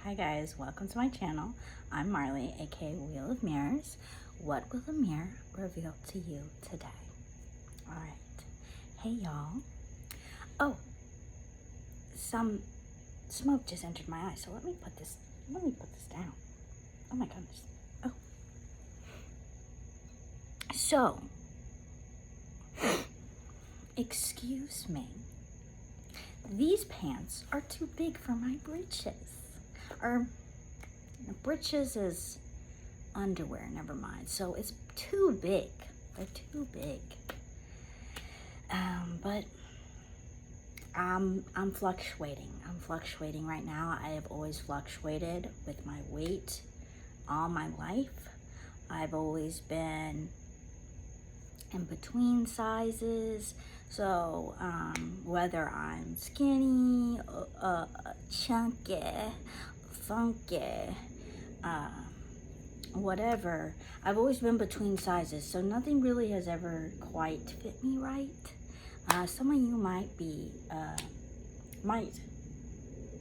Hi guys, welcome to my channel. I'm Marley, aka Wheel of Mirrors. What will the mirror reveal to you today? Alright. Hey y'all. Oh, some smoke just entered my eye, so let me put this down. Oh my goodness. Oh. So, excuse me. These pants are too big for my britches. Or, britches is underwear, never mind. So it's too big. They're too big. But I'm fluctuating. I'm fluctuating right now. I have always fluctuated with my weight all my life. I've always been in between sizes. So whether I'm skinny, chunky, funky, whatever, I've always been between sizes. So nothing really has ever quite fit me right. Some of you might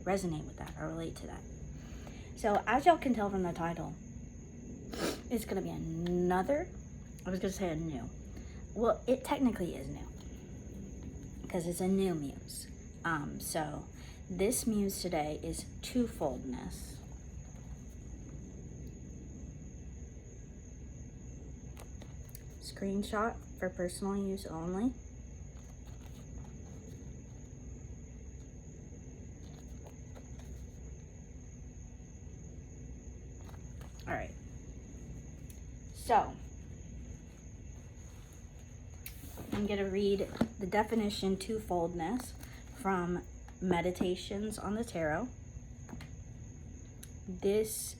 resonate with that or relate to that. So as y'all can tell from the title, it's gonna be another, I was gonna say a new. Well, it technically is new because it's a new Muse. So this Muse today is Twofoldness. Screenshot for personal use only. All right. So I'm going to read the definition twofoldness from Meditations on the Tarot. This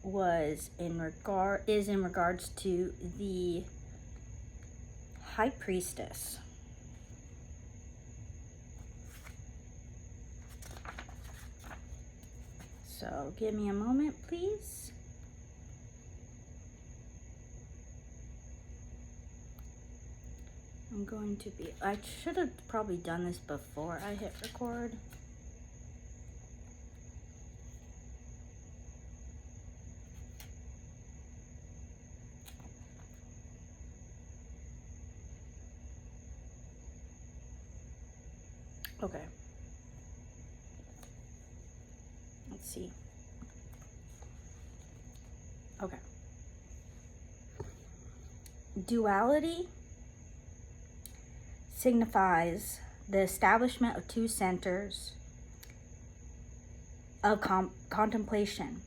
is in regards to the High Priestess. So give me a moment, please. I'm going to be, I should have probably done this before I hit record. Okay. Let's see. Okay. Duality signifies the establishment of two centers of contemplation,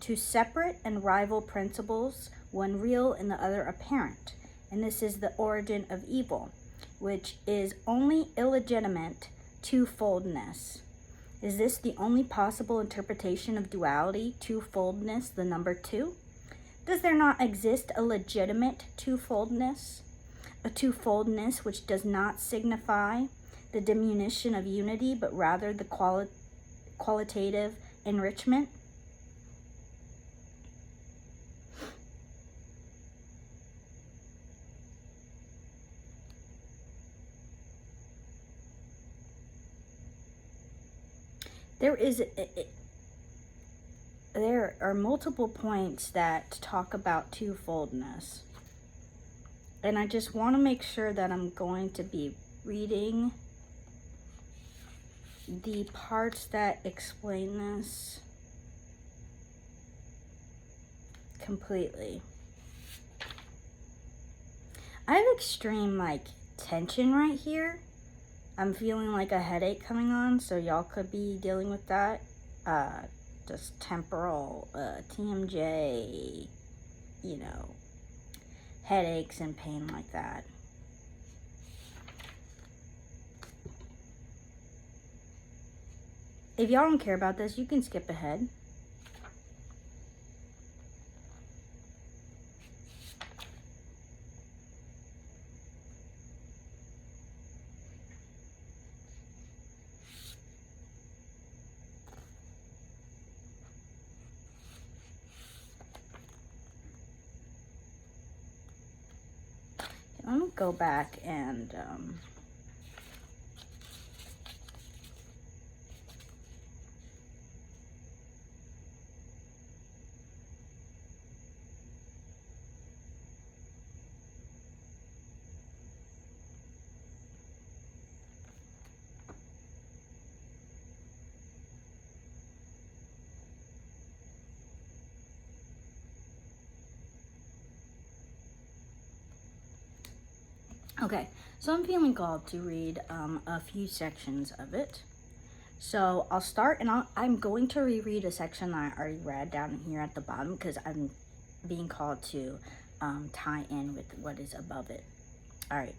two separate and rival principles, one real and the other apparent. And this is the origin of evil, which is only illegitimate twofoldness. Is this the only possible interpretation of duality, twofoldness, the number two? Does there not exist a legitimate twofoldness? A twofoldness which does not signify the diminution of unity, but rather the qualitative enrichment? There are multiple points that talk about twofoldness. And I just want to make sure that I'm going to be reading the parts that explain this completely. I have extreme tension right here. I'm feeling like a headache coming on, so y'all could be dealing with that. Just temporal, TMJ, headaches and pain like that. If y'all don't care about this, you can skip ahead. I'm gonna go back and Okay, so I'm feeling called to read a few sections of it. So I'll start, and I'm going to reread a section that I already read down here at the bottom because I'm being called to tie in with what is above it. All right.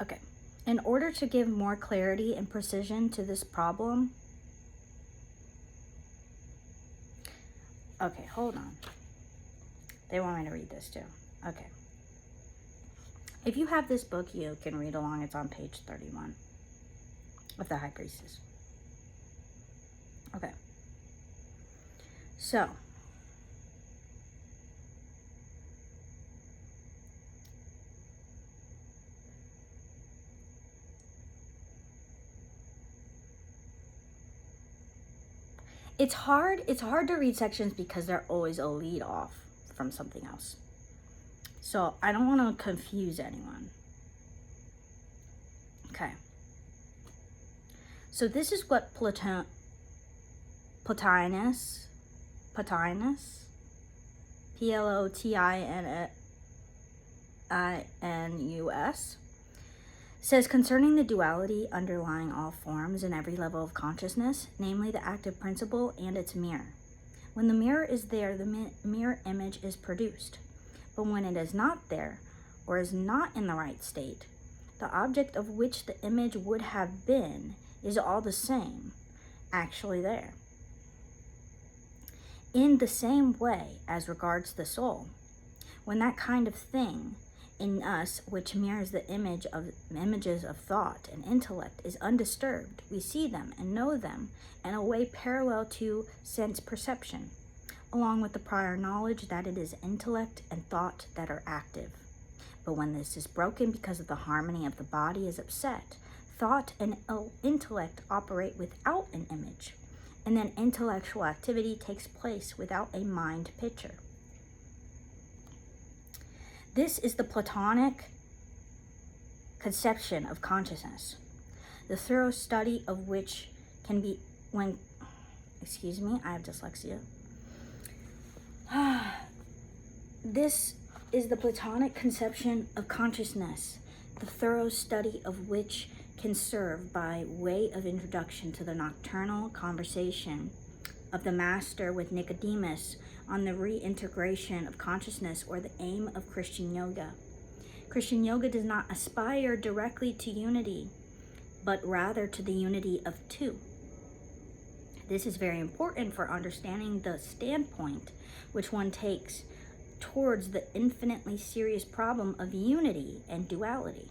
Okay. In order to give more clarity and precision to this problem, okay, hold on. They want me to read this too. Okay. If you have this book, you can read along. It's on page 31 of the High Priestess. Okay. So, it's hard to read sections because they're always a lead off from something else. So I don't want to confuse anyone. Okay. So this is what Plotinus, Plotinus, says concerning the duality underlying all forms and every level of consciousness, namely the active principle and its mirror. When the mirror is there, the mirror image is produced. But when it is not there, or is not in the right state, the object of which the image would have been is all the same, actually there. In the same way as regards the soul, when that kind of thing in us which mirrors the images of thought and intellect is undisturbed, we see them and know them in a way parallel to sense perception, along with the prior knowledge that it is intellect and thought that are active. But when this is broken because of the harmony of the body is upset, thought and intellect operate without an image, and then intellectual activity takes place without a mind picture. This is the Platonic conception of consciousness, the thorough study of which can be I have dyslexia. This is the Platonic conception of consciousness, the thorough study of which can serve by way of introduction to the nocturnal conversation of the Master with Nicodemus on the reintegration of consciousness, or the aim of Christian yoga. Christian yoga does not aspire directly to unity, but rather to the unity of two. This is very important for understanding the standpoint which one takes towards the infinitely serious problem of unity and duality.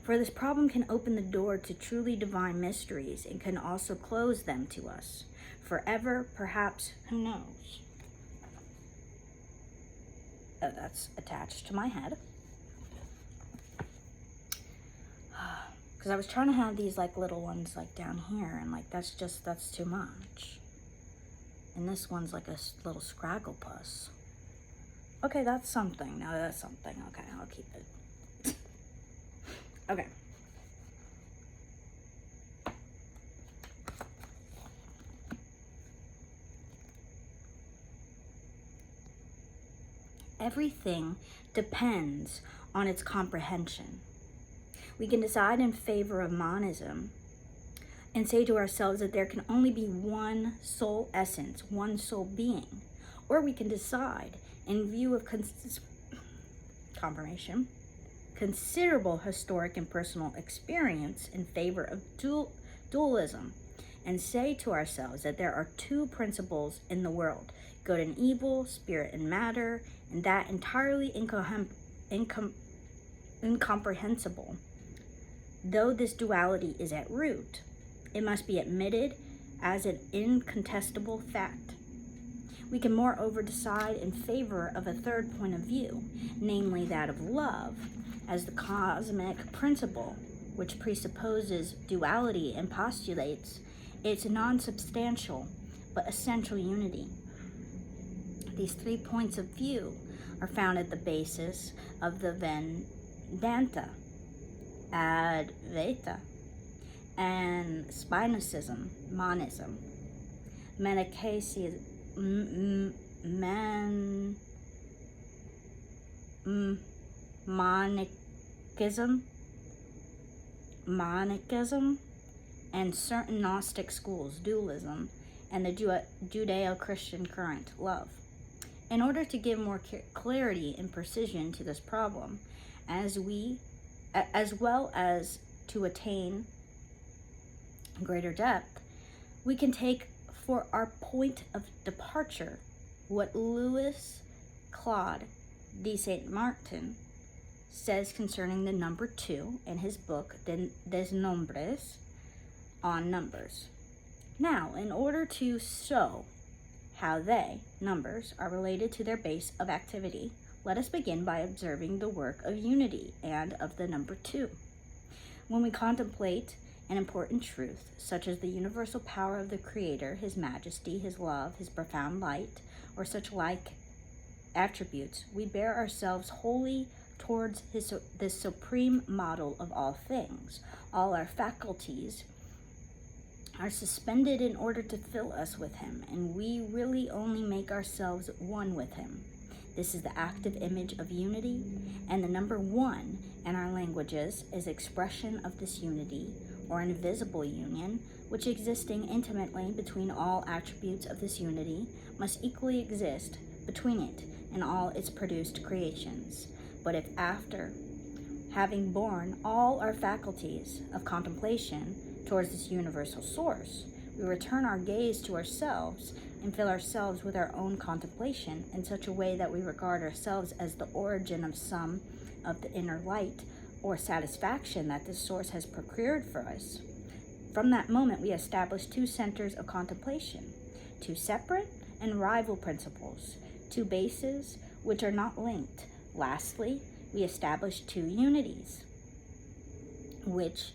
For this problem can open the door to truly divine mysteries and can also close them to us. Forever, perhaps, who knows? Oh, that's attached to my head. Because I was trying to have these like little ones like down here, and like that's too much. And this one's like a little scraggle puss. Okay, that's something. Now that's something. Okay, I'll keep it. Okay. Everything depends on its comprehension. We can decide in favor of monism and say to ourselves that there can only be one soul essence, one soul being. Or we can decide, in view of considerable historic and personal experience, in favor of dualism, and say to ourselves that there are two principles in the world, good and evil, spirit and matter, and that entirely incomprehensible. Though this duality is at root, It must be admitted as an incontestable fact. We can moreover decide in favor of a third point of view, namely that of love, as the cosmic principle, which presupposes duality and postulates its non-substantial but essential unity. These 3 points of view are found at the basis of the Vedanta, Advaita, and Spinocism, monism, Manichaeism, Monism, and certain Gnostic schools, dualism, and the Judeo-Christian current, love. In order to give more clarity and precision to this problem, as well as to attain greater depth, we can take for our point of departure what Louis Claude de Saint Martin says concerning the number 2 in his book Des Nombres, on numbers. Now, in order to show how they, numbers, are related to their base of activity, let us begin by observing the work of unity and of the number 2. When we contemplate an important truth, such as the universal power of the Creator, His majesty, His love, His profound light, or such like attributes, we bear ourselves wholly towards this supreme model of all things. All our faculties are suspended in order to fill us with Him, and we really only make ourselves one with Him. This is the active image of unity, and the number 1 in our languages is expression of this unity, or invisible union, which existing intimately between all attributes of this unity must equally exist between it and all its produced creations. But if after having borne all our faculties of contemplation towards this universal source, we return our gaze to ourselves and fill ourselves with our own contemplation in such a way that we regard ourselves as the origin of some of the inner light or satisfaction that this source has procured for us, from that moment we establish 2 centers of contemplation, 2 separate and rival principles, 2 bases which are not linked. Lastly, we establish 2 unities, which,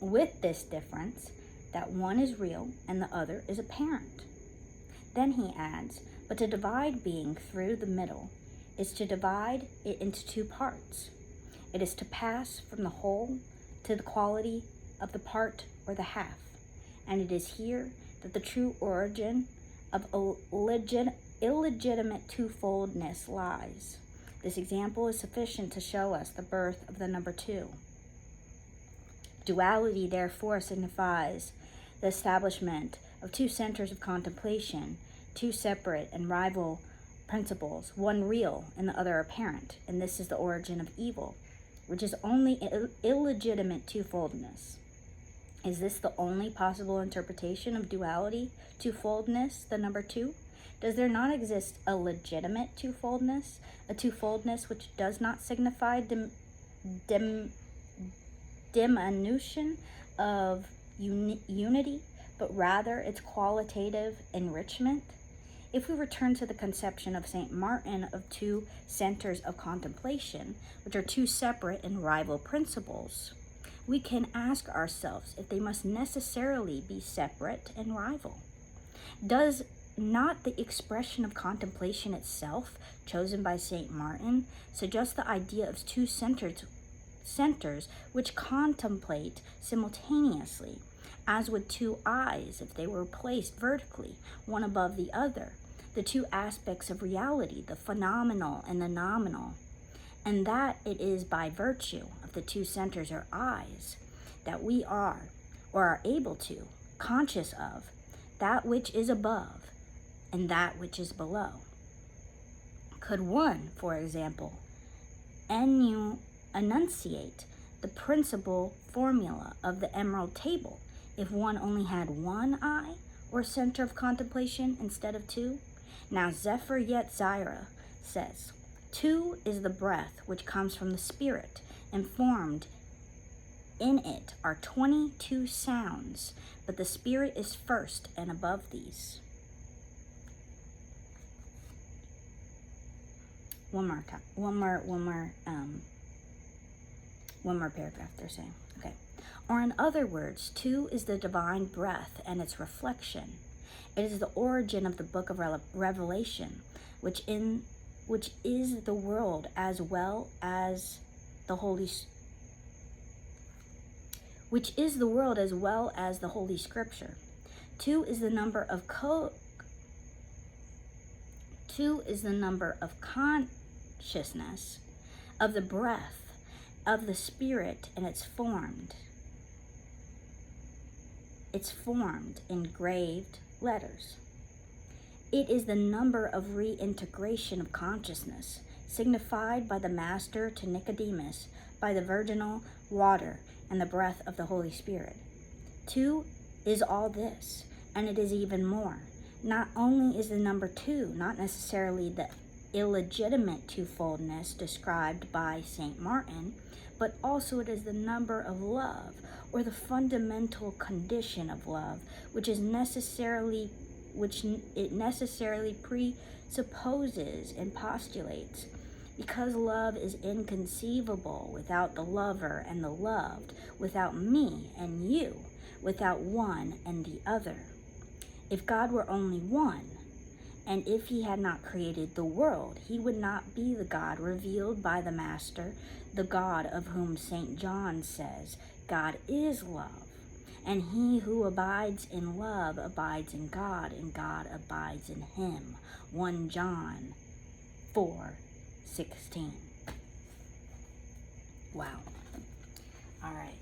with this difference, that one is real and the other is apparent. Then he adds, but to divide being through the middle is to divide it into 2 parts. It is to pass from the whole to the quality of the part or the half. And it is here that the true origin of illegitimate twofoldness lies. This example is sufficient to show us the birth of the number 2. Duality, therefore, signifies the establishment of 2 centers of contemplation, 2 separate and rival principles, one real and the other apparent, and this is the origin of evil, which is only illegitimate twofoldness. Is this the only possible interpretation of duality, twofoldness, the number 2? Does there not exist a legitimate twofoldness, a twofoldness which does not signify diminution of unity, but rather its qualitative enrichment? If we return to the conception of St. Martin of 2 centers of contemplation, which are 2 separate and rival principles, we can ask ourselves if they must necessarily be separate and rival. Does not the expression of contemplation itself, chosen by St. Martin, suggest the idea of 2 centers which contemplate simultaneously, as would 2 eyes if they were placed vertically, one above the other, the 2 aspects of reality, the phenomenal and the nominal, and that it is by virtue of the 2 centers or eyes that we are, or are able to, conscious of that which is above and that which is below. Could one, for example, enunciate the principal formula of the emerald table if one only had 1 eye or center of contemplation instead of 2? Now Zephyr Yetzirah says, 2 is the breath which comes from the spirit and formed in it are 22 sounds, but the Spirit is first and above these. One more paragraph they're saying. Okay. Or in other words, 2 is the divine breath and its reflection. It is the origin of the book of Revelation, which is the world as well as the Holy Scripture. 2 is the number of consciousness of the breath of the Spirit, and it's formed engraved letters. It is the number of reintegration of consciousness, signified by the Master to Nicodemus by the virginal water and the breath of the Holy Spirit. 2 is all this, and it is even more. Not only is the number 2 not necessarily the illegitimate twofoldness described by St. Martin, but also it is the number of love, or the fundamental condition of love, which it necessarily presupposes and postulates, because love is inconceivable without the lover and the loved, without me and you, without one and the other. If God were only one, and if he had not created the world, he would not be the God revealed by the Master, the God of whom St. John says, God is love, and he who abides in love abides in God, and God abides in him. 1 John 4:16. Wow. All right.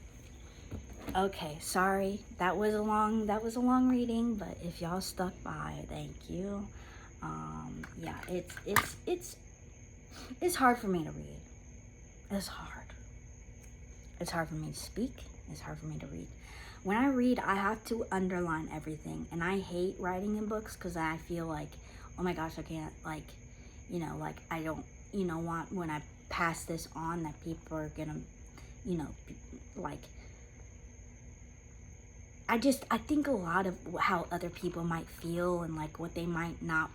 Okay, sorry. That was a long reading, but if y'all stuck by, thank you. Yeah, it's hard for me to read. It's hard. It's hard for me to speak. It's hard for me to read. When I read, I have to underline everything, and I hate writing in books because I feel like, oh my gosh, I can't, I don't, want when I pass this on that people are gonna, I think a lot of how other people might feel and what they might not,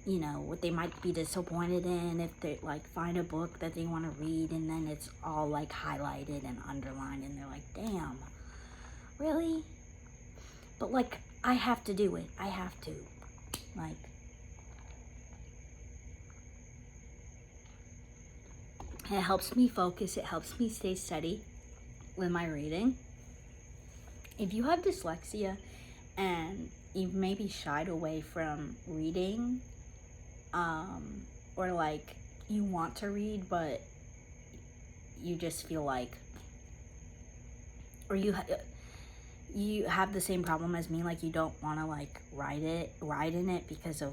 what they might be disappointed in if they find a book that they want to read and then it's all highlighted and underlined and they're like, damn, really? But I have to do it. I have to. It helps me focus. It helps me stay steady with my reading. If you have dyslexia and you've maybe shied away from reading, or you want to read but you just feel or you have the same problem as me, you don't want to write in it because of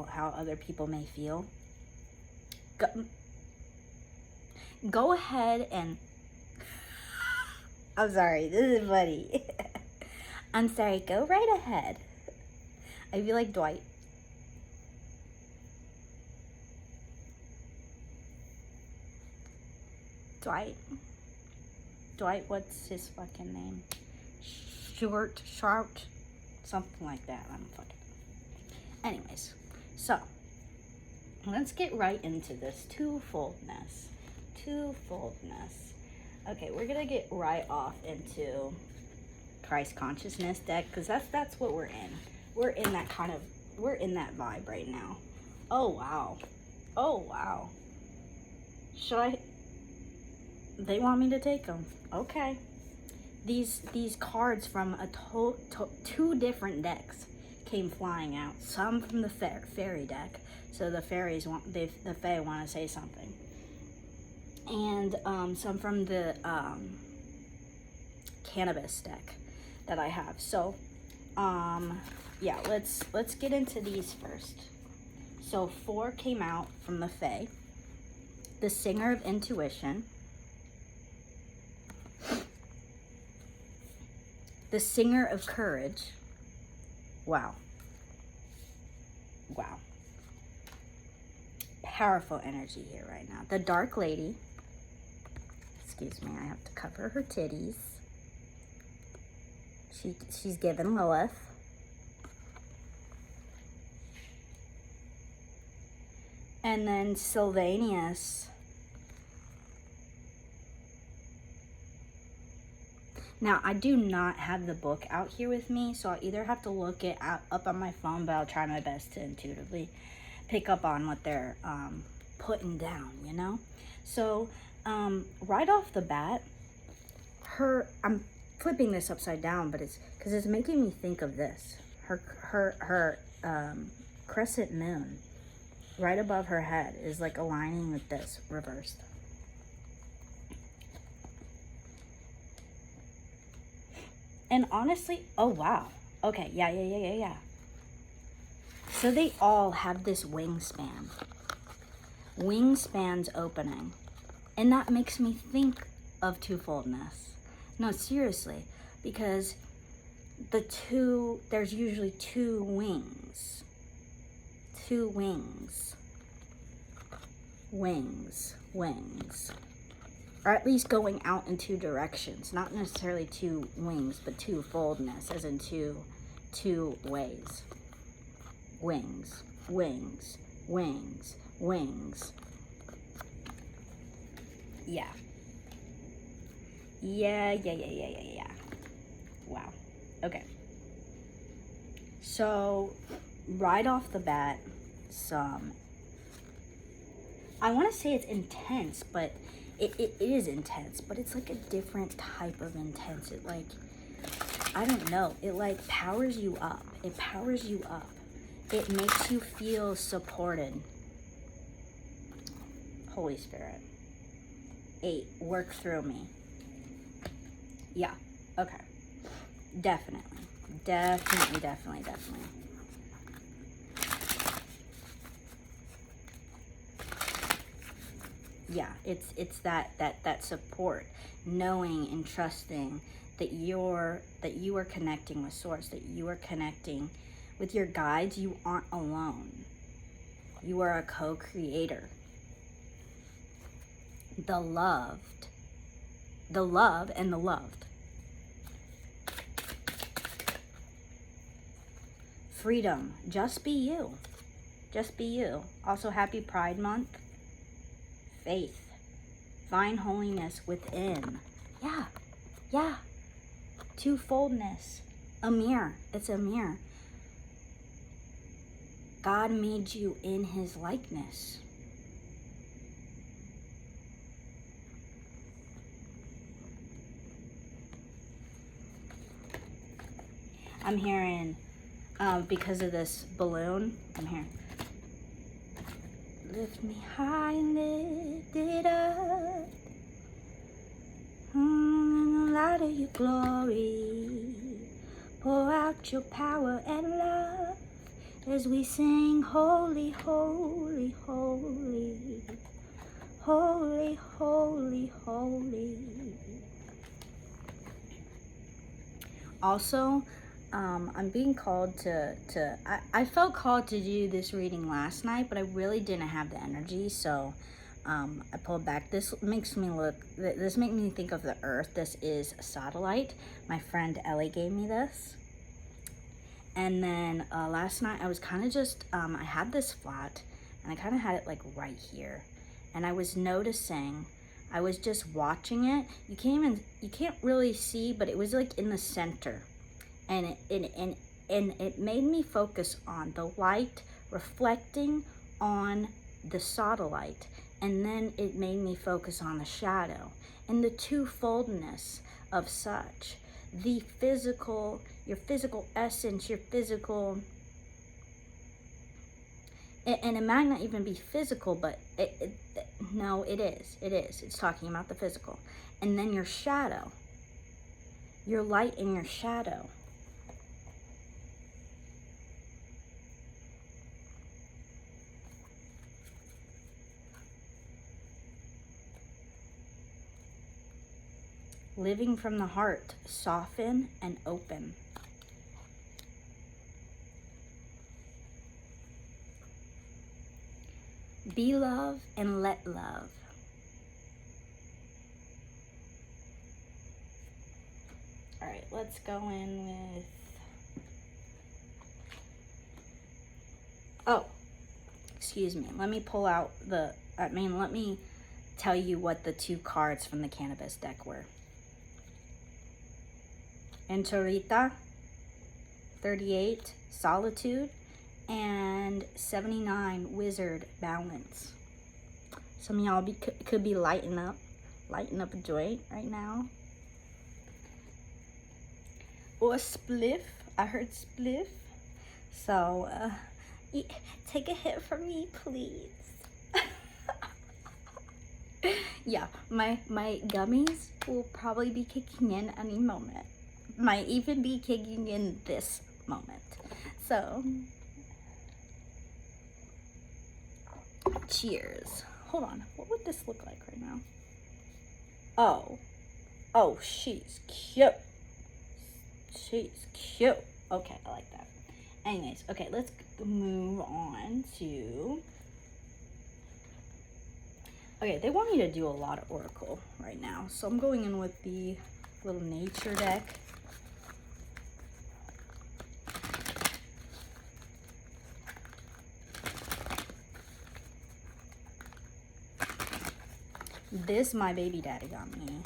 how other people may feel, go ahead and I'm sorry, this is funny. I'm sorry, go right ahead. I feel like Dwight. Dwight, what's his fucking name? Short, something like that. I don't fucking. Anyways, so let's get right into this twofoldness. Okay, we're gonna get right off into Christ consciousness deck because that's what we're in. We're in that vibe right now. Oh wow. Should I? They want me to take them. Okay. These cards from two different decks came flying out. Some from the fairy deck, so the fairies the fae want to say something, and some from the cannabis deck that I have. So yeah, let's get into these first. So 4 came out from the fae. The Singer of Intuition, the Singer of Courage. Wow. Powerful energy here right now. The Dark Lady. Let's excuse me, I have to cover her titties. She's given Lilith. And then Sylvanus. Now, I do not have the book out here with me, so I'll either have to look it up on my phone, but I'll try my best to intuitively pick up on what they're putting down, you know? So, right off the bat, I'm flipping this upside down, but it's because it's making me think of this. Her crescent moon right above her head is like aligning with this reversed. And honestly, oh wow. Okay, yeah. So they all have this wingspan. Wingspans opening. And that makes me think of twofoldness. No, seriously, because there's usually two wings. Two wings. Wings. Or at least going out in two directions. Not necessarily two wings, but twofoldness, as in two ways. Wings. Yeah. Yeah. Wow. Okay. So, right off the bat, I want to say it's intense, but it is intense, but it's like a different type of intense. It like, I don't know, it like powers you up. It powers you up. It makes you feel supported. Holy Spirit. 8, work through me. Yeah, okay. Definitely. Yeah, it's that support, knowing and trusting that you are connecting with source, that you are connecting with your guides. You aren't alone. You are a co-creator. The love and the loved. Freedom, just be you. Also, happy Pride Month. Faith, find holiness within. Yeah. Twofoldness, a mirror. It's a mirror. God made you in his likeness. I'm hearing, because of this balloon, I'm hearing, lift me high and lift it up, in the light of your glory. Pour out your power and love as we sing, holy, holy, holy, holy, holy, holy. Also, I'm being called I felt called to do this reading last night, but I really didn't have the energy, so I pulled back. This makes me think of the earth. This is a satellite. My friend Ellie gave me this. And then last night I was kind of just, I had this flat, and I kind of had it like right here. And I was noticing, I was just watching it. You can't really see, but it was like in the center. And it made me focus on the light reflecting on the satellite, and then it made me focus on the shadow and the twofoldness of such, the physical, your physical essence, your physical, and it might not even be physical, but no, it is. It's talking about the physical, and then your shadow, your light and your shadow. Living from the heart, soften and open. Be love and let love. let's go in with, oh, excuse me. Let me pull out let me tell you what the 2 cards from the cannabis deck were. Entorita, 38, Solitude, and 79, Wizard, Balance. Some of y'all could be lighting up a joint right now. Or a spliff. I heard spliff. So, take a hit from me, please. Yeah, my gummies will probably be kicking in any moment. Might even be kicking in this moment. So, cheers. Hold on, what would this look like right now? Oh, she's cute. She's cute. Okay, I like that. Anyways, okay, let's move on to... Okay, they want me to do a lot of Oracle right now, so I'm going in with the little nature deck. This my baby daddy got me.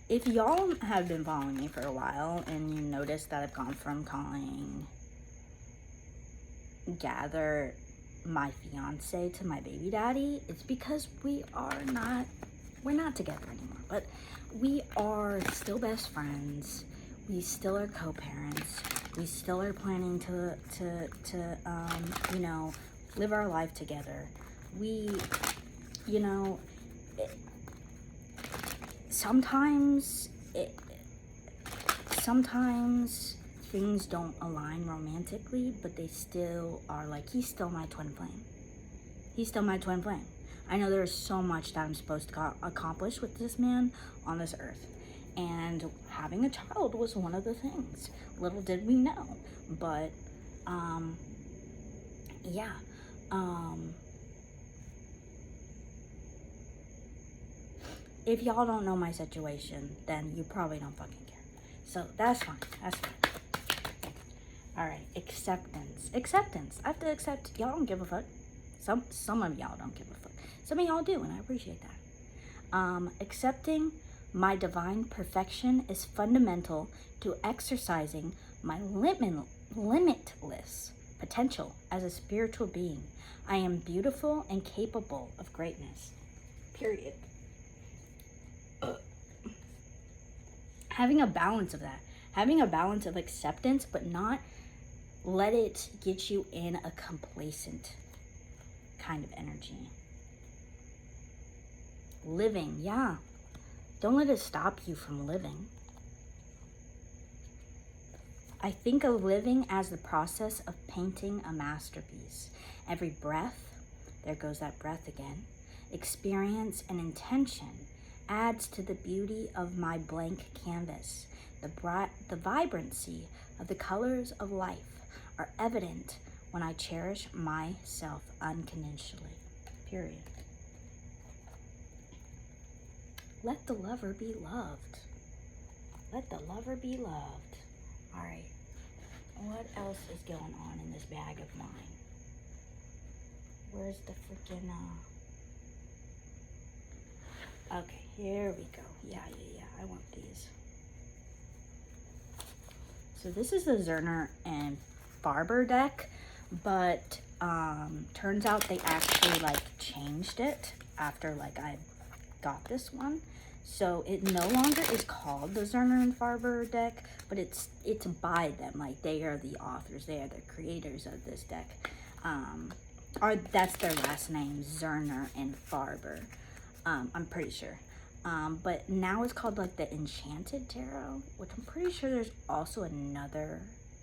If y'all have been following me for a while and you notice that I've gone from calling Gather my fiance to my baby daddy, it's because we're not together anymore, but we are still best friends. We still are co-parents. We still are planning to you know, live our life together. We, you know, sometimes things don't align romantically, but they still are. Like, he's still my twin flame. He's still my twin flame. I know there's so much that I'm supposed to accomplish with this man on this earth, and having a child was one of the things. Little did we know, but yeah. If y'all don't know my situation, then you probably don't fucking care. So that's fine. That's fine. Alright, acceptance. Acceptance. I have to accept. Y'all don't give a fuck. Some of y'all don't give a fuck. Some of y'all do, and I appreciate that. Accepting my divine perfection is fundamental to exercising my limitless potential as a spiritual being. I am beautiful and capable of greatness. Period. Having a balance of that. Having a balance of acceptance, but not let it get you in a complacent kind of energy. Living, yeah. Don't let it stop you from living. I think of living as the process of painting a masterpiece. Every breath, there goes that breath again, experience and intention adds to the beauty of my blank canvas. The vibrancy of the colors of life are evident when I cherish myself unconditionally. Period. Let the lover be loved. Let the lover be loved. All right. What else is going on in this bag of mine? Where's the freaking, Okay, here we go. Yeah. I want these. So this is the Zerner and Farber deck, but turns out they actually like changed it after like I got this one. So it no longer is called the Zerner and Farber deck, but it's by them. Like, they are the authors, they are the creators of this deck. Or that's their last name, Zerner and Farber. I'm pretty sure. But now it's called like the Enchanted Tarot, which I'm pretty sure there's also another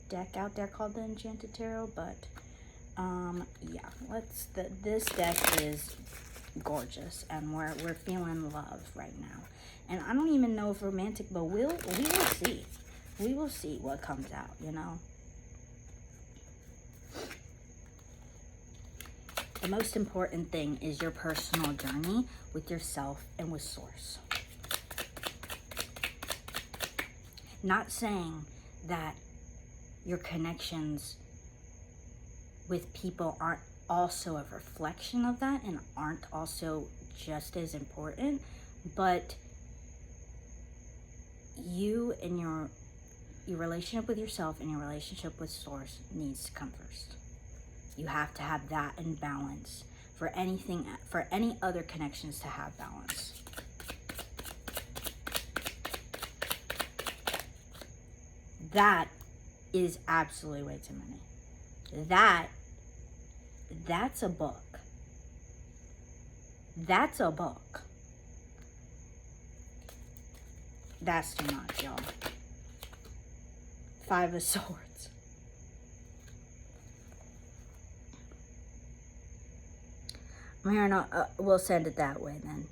deck out there called the Enchanted Tarot. But yeah, this deck is gorgeous, and we're feeling love right now. And I don't even know if romantic, but we will see. We will see what comes out, you know. The most important thing is your personal journey with yourself and with Source. Not saying that your connections with people aren't also a reflection of that and aren't also just as important, but you and your relationship with yourself and your relationship with Source needs to come first. You have to have that in balance for anything, for any other connections to have balance. That is absolutely way too many. That's a book. That's a book. That's too much, y'all. 5 of Swords. I'm hearing, we'll send it that way then.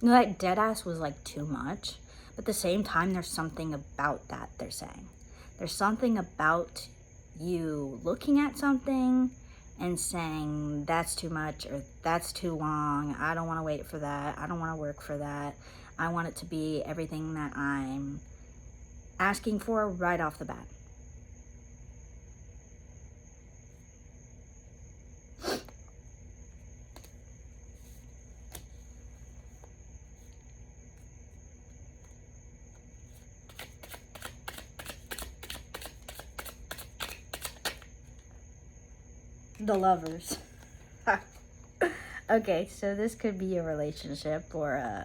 You know, like deadass was like too much, but at the same time, there's something about that they're saying. There's something about you looking at something and saying, that's too much, or that's too long, I don't want to wait for that, I don't want to work for that, I want it to be everything that I'm asking for right off the bat. The Lovers. Okay, so this could be a relationship or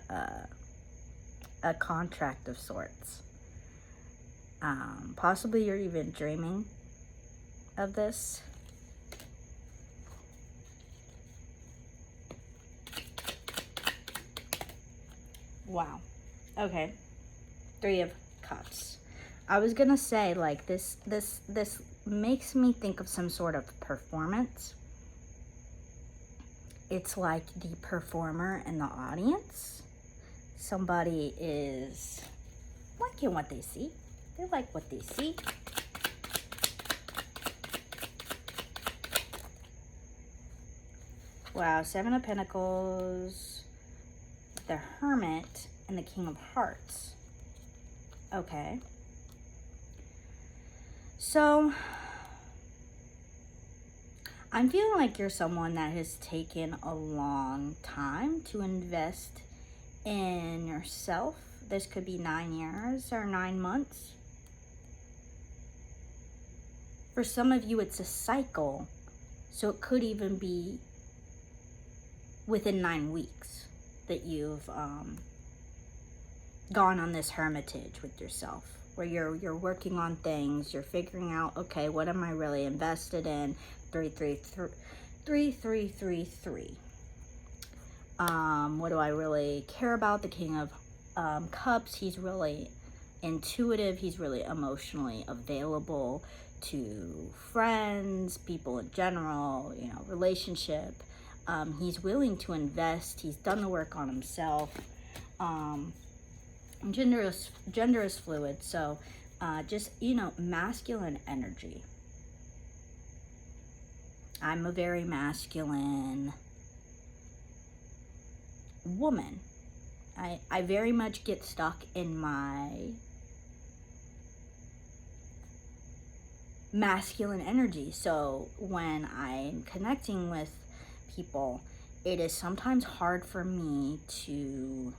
a contract of sorts. Possibly you're even dreaming of this. Wow. Okay. 3 of Cups. I was gonna say, like, this makes me think of some sort of performance. It's like the performer and the audience. Somebody is liking what they see. They like what they see. Wow, 7 of Pentacles, the Hermit, and the King of Hearts. Okay. So, I'm feeling like you're someone that has taken a long time to invest in yourself. This could be 9 years or 9 months. For some of you, it's a cycle. So it could even be within 9 weeks that you've gone on this hermitage with yourself, where you're working on things, you're figuring out, okay, what am I really invested in? 3-3-3-3. What do I really care about? The King of Cups, he's really intuitive, he's really emotionally available to friends, people in general, you know, relationship. He's willing to invest, he's done the work on himself. Gender is fluid, so just, you know, masculine energy. I'm a very masculine woman. I very much get stuck in my masculine energy. So when I'm connecting with people, it is sometimes hard for me to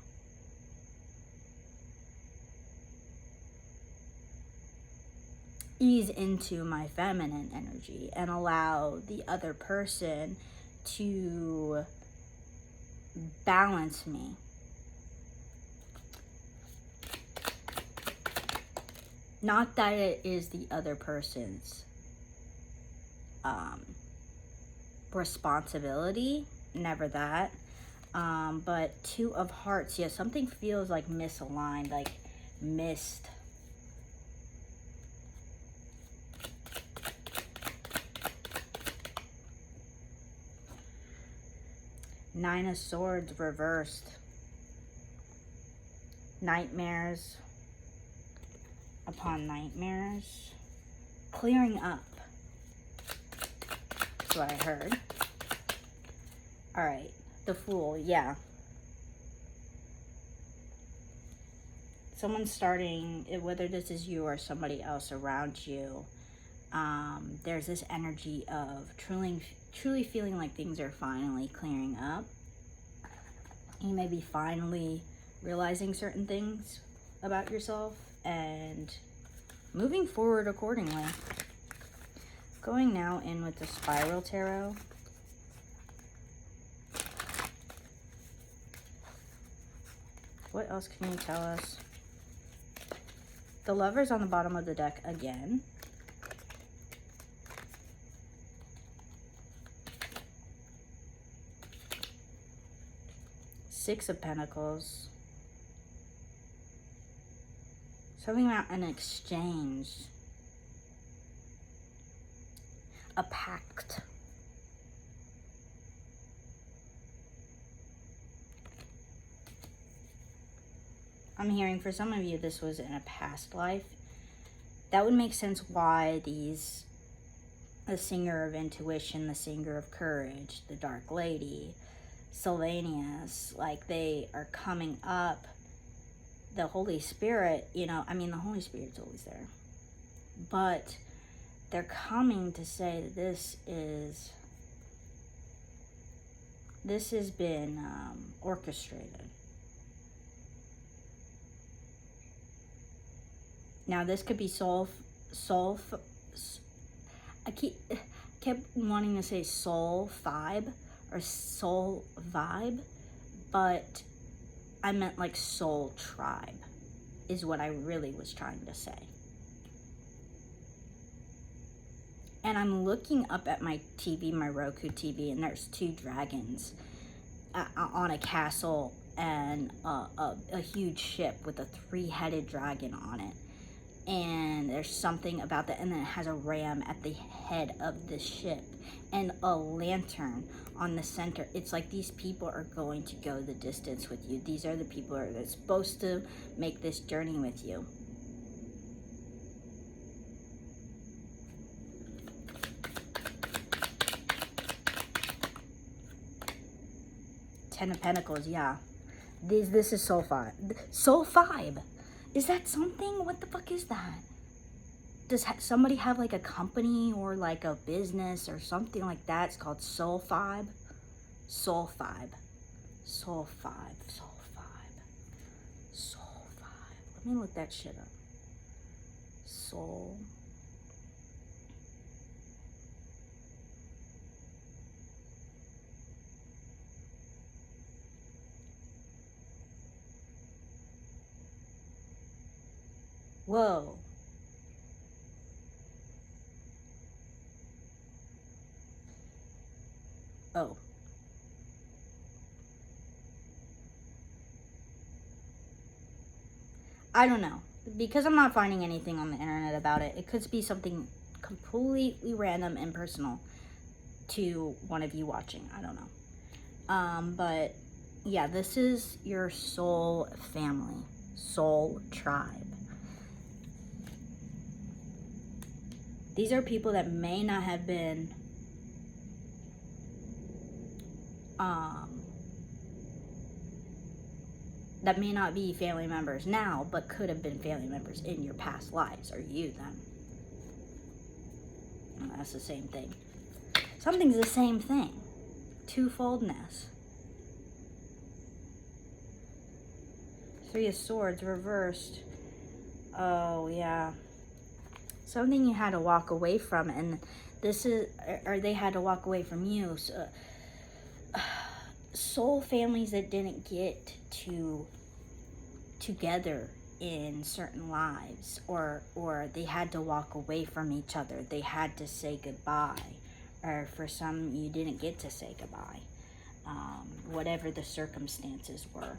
ease into my feminine energy and allow the other person to balance me. Not that it is the other person's responsibility, never that. But 2 of Hearts, yeah, something feels like misaligned, like missed. Nine of Swords reversed. Nightmares upon nightmares. Clearing up. That's what I heard. All right, the Fool, yeah. Someone's starting, whether this is you or somebody else around you, there's this energy of truly feeling like things are finally clearing up. You may be finally realizing certain things about yourself and moving forward accordingly. Going now in with the Spiral Tarot. What else can you tell us? The Lover's on the bottom of the deck again. Six of Pentacles. Something about an exchange. A pact. I'm hearing for some of you this was in a past life. That would make sense why the Singer of Intuition, the Singer of Courage, the Dark Lady, Sylvanus, like they are coming up. The Holy Spirit, you know, I mean, the Holy Spirit's always there. But they're coming to say that this has been orchestrated. Now, this could be I kept wanting to say soul vibe or soul vibe, but I meant like soul tribe is what I really was trying to say. And I'm looking up at my TV, my Roku TV, and there's two dragons on a castle and a huge ship with a three-headed dragon on it. And there's something about that, and then it has a ram at the head of the ship and a lantern on the center. It's like these people are going to go the distance with you. These are the people that are supposed to make this journey with you. Ten of Pentacles, yeah. This is Soul Vibe. Soul Vibe. Is that something? What the fuck is that? Does somebody have like a company or like a business or something like that? It's called Soul Vibe. Soul Vibe. Soul Vibe. Soul Vibe. Soul Vibe. Let me look that shit up. Soul. Whoa. Oh. I don't know. Because I'm not finding anything on the internet about it. It could be something completely random and personal to one of you watching. I don't know. But yeah, this is your soul family. Soul tribe. These are people that may not have been that may not be family members now, but could have been family members in your past lives, or you them. Well, that's the same thing. Something's the same thing. Twofoldness. Three of Swords reversed. Oh, yeah. Something you had to walk away from, and this is, or they had to walk away from you. So, soul families that didn't get together in certain lives, or they had to walk away from each other. They had to say goodbye, or for some, you didn't get to say goodbye. Whatever the circumstances were.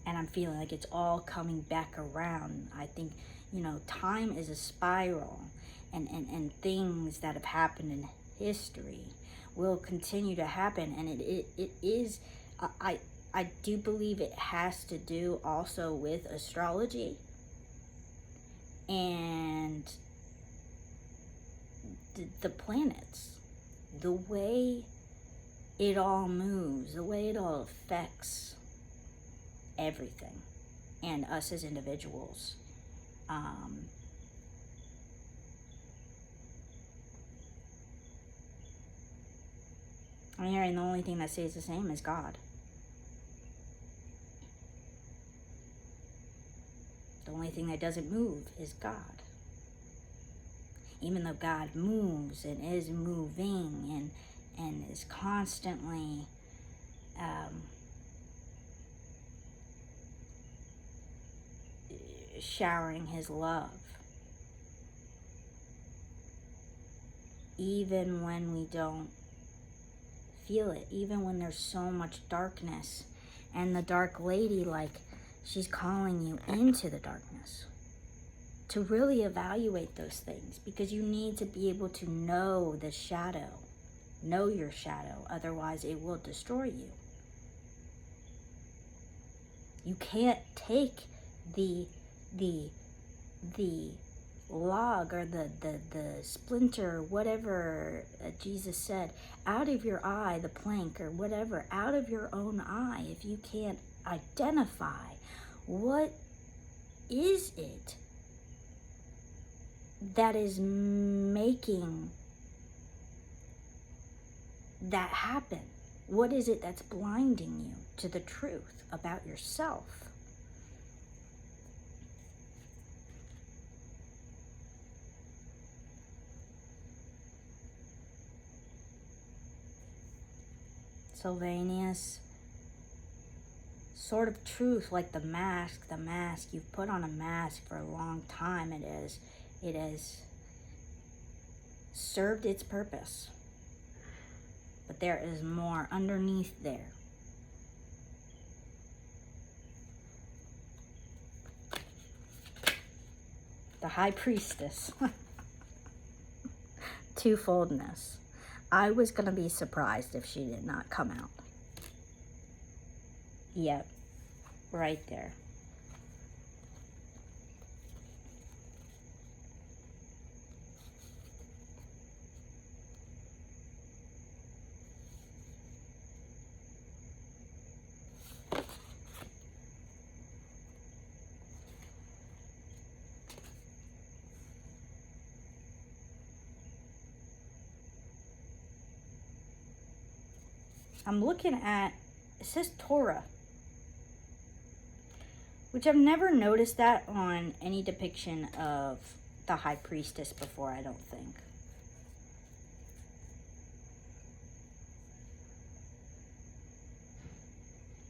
And I'm feeling like it's all coming back around. I think, you know, time is a spiral, and things that have happened in history will continue to happen. And it is, I do believe it has to do also with astrology and the planets. the way it all moves, the way it all affects everything and us as individuals. I'm hearing the only thing that stays the same is God. The only thing that doesn't move is God. Even though God moves and is moving and is constantly showering his love. Even when we don't feel it, even when there's so much darkness, and the dark lady, like, she's calling you into the darkness to really evaluate those things, because you need to be able to know the shadow, know your shadow, otherwise it will destroy you. You can't take the log or the splinter, whatever Jesus said, out of your eye, the plank or whatever, out of your own eye, if you can't identify what is it that is making that happen. What is it that's blinding you to the truth about yourself? Sylvanus, sort of truth, like the mask, you've put on a mask for a long time. It has served its purpose, but there is more underneath there. The High Priestess. Twofoldness. I was going to be surprised if she did not come out. Yep, right there. I'm looking at, it says Torah, which I've never noticed that on any depiction of the High Priestess before, I don't think.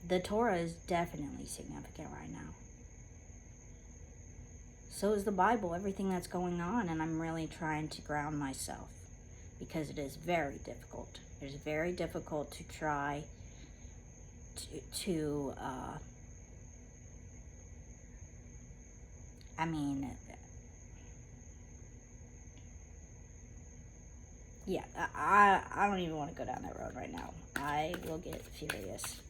The Torah is definitely significant right now. So is the Bible, everything that's going on, and I'm really trying to ground myself because it is very difficult. It is very difficult to try to I mean, yeah, I don't even want to go down that road right now. I will get furious.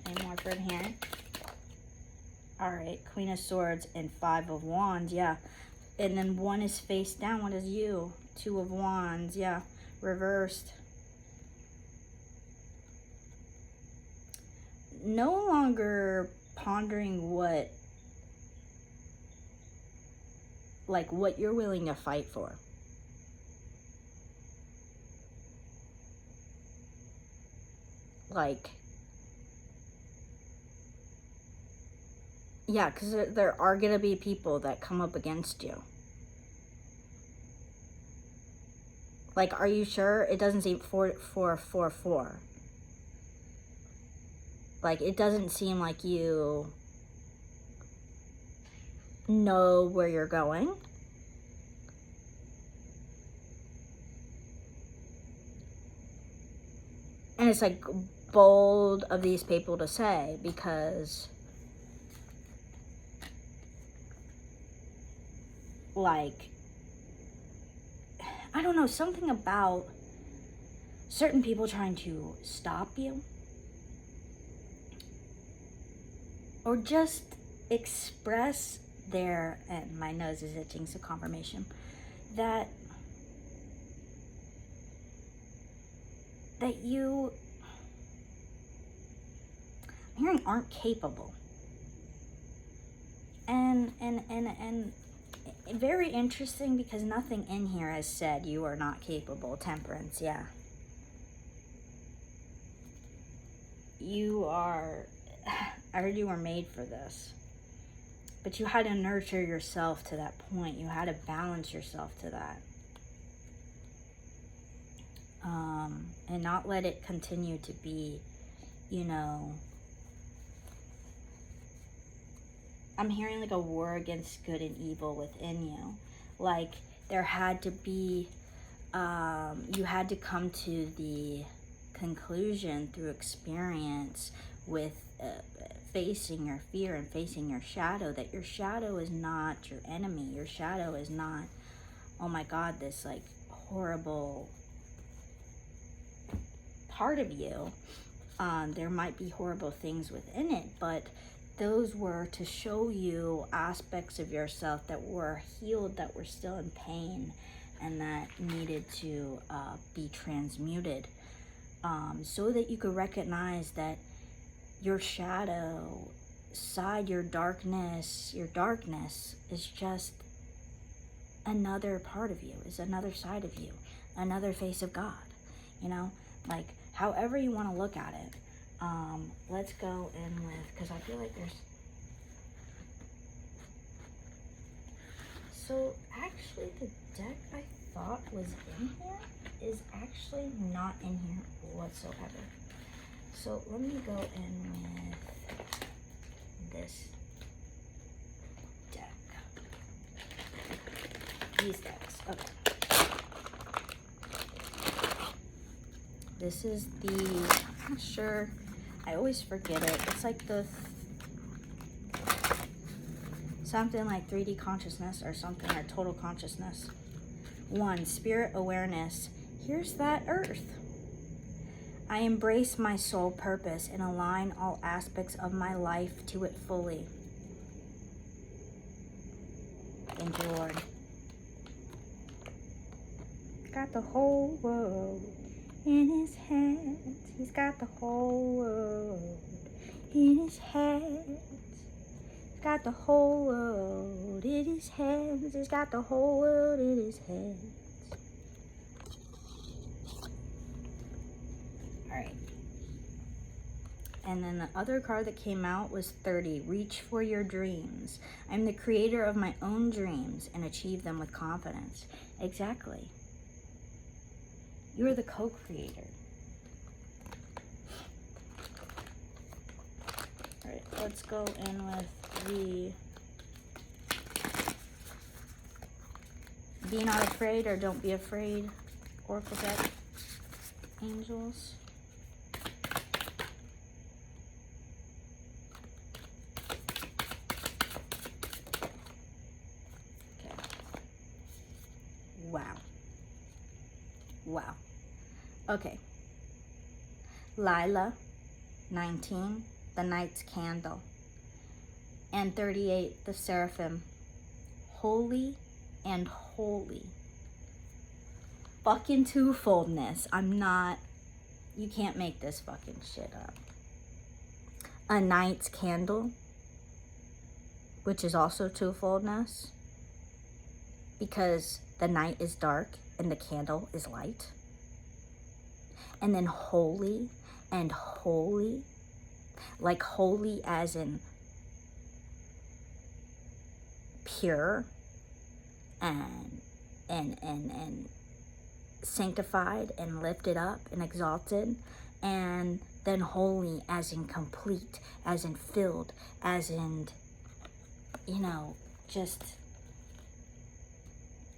Any more for here? Alright, Queen of Swords and Five of Wands, yeah. And then one is face down. What is you? Two of Wands, yeah. Reversed. No longer pondering what you're willing to fight for. Like, yeah, because there are going to be people that come up against you. Like, are you sure? It doesn't seem 4. Like, it doesn't seem like you know where you're going. And it's like bold of these people to say, because like, I don't know, something about certain people trying to stop you, or just express their, and my nose is itching, so confirmation, that you, I'm hearing, aren't capable. And very interesting, because nothing in here has said you are not capable. Temperance, yeah. You are, I heard you were made for this. But you had to nurture yourself to that point. You had to balance yourself to that. And not let it continue to be, you know, I'm hearing like a war against good and evil within you. Like there had to be, you had to come to the conclusion through experience with facing your fear and facing your shadow, that your shadow is not your enemy. Your shadow is not, oh my God, this like horrible part of you. There might be horrible things within it, but those were to show you aspects of yourself that were healed, that were still in pain, and that needed to be transmuted, so that you could recognize that your shadow side, your darkness is just another part of you, is another side of you, another face of God, you know, like however you want to look at it. Let's go in with, because I feel like there's, so actually the deck I thought was in here is actually not in here whatsoever. So let me go in with this deck. These decks, okay. This is the, I'm not sure, I always forget it. It's like the, something like 3D consciousness or something, or total consciousness. 1, spirit awareness. Here's that earth. I embrace my soul purpose and align all aspects of my life to it fully. Thank you, Lord. Got the whole world in his hands. He's got the whole world in his hands. He's got the whole world in his hands. He's got the whole world in his hands. Alright. And then the other card that came out was 30. Reach for your dreams. I'm the creator of my own dreams and achieve them with confidence. Exactly. You're the co-creator. Alright, let's go in with the Be Not Afraid or Don't Be Afraid Oracle deck. Angels. Okay. Wow. Wow. Okay. Lila, 19, the Knight's Candle. And 38, the Seraphim. Holy and holy. Fucking twofoldness. I'm not, you can't make this fucking shit up. A Knight's Candle, which is also twofoldness, because the night is dark and the candle is light. And then holy and holy, like holy as in pure and sanctified and lifted up and exalted, and then holy as in complete, as in filled, as in, you know, just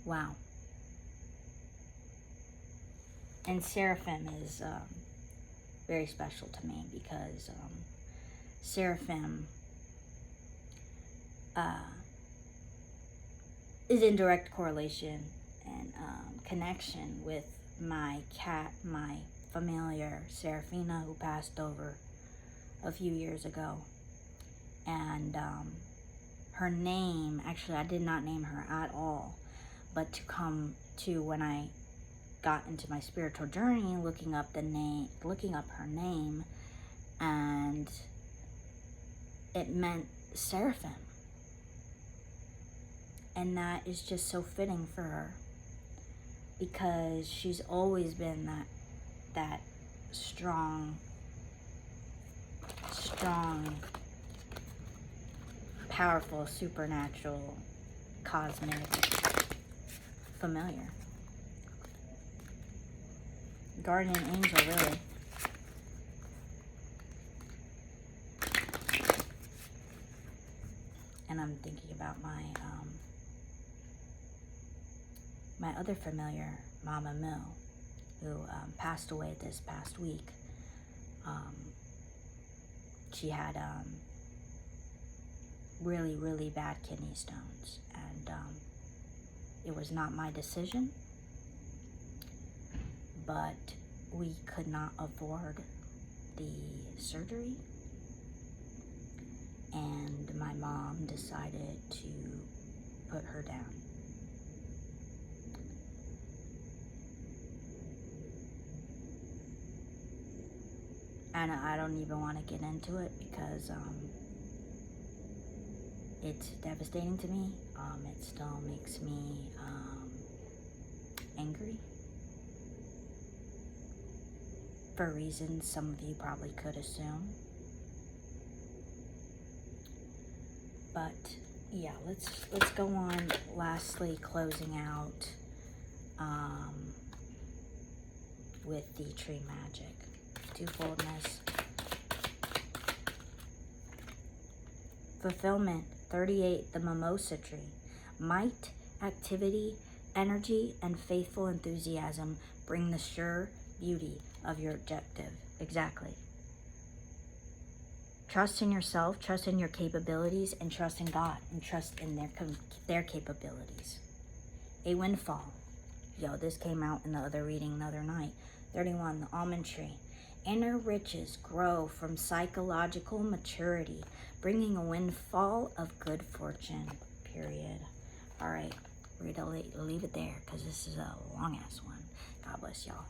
wow. And Seraphim is very special to me, because Seraphim is in direct correlation and connection with my cat, my familiar Seraphina, who passed over a few years ago. And her name, actually I did not name her at all, but to come to, when I got into my spiritual journey, looking up her name, and it meant seraphim. And that is just so fitting for her, because she's always been that strong, powerful, supernatural, cosmic familiar. Guardian angel, really. And I'm thinking about my other familiar, Mama Moo, who passed away this past week. She had really, really bad kidney stones, and it was not my decision, but we could not afford the surgery, and my mom decided to put her down. And I don't even want to get into it, because it's devastating to me. It still makes me angry, for reasons some of you probably could assume. But yeah, let's go on. Lastly, closing out with the tree magic. Twofoldness. Fulfillment. 38, the mimosa tree. Might, activity, energy, and faithful enthusiasm bring the sure beauty of your objective. Exactly. Trust in yourself, trust in your capabilities, and trust in God, and trust in their capabilities. A windfall. Yo, this came out in the other reading the other night. 31, the almond tree. Inner riches grow from psychological maturity, bringing a windfall of good fortune, period. All right, we're going to leave it there, because this is a long-ass one. God bless y'all.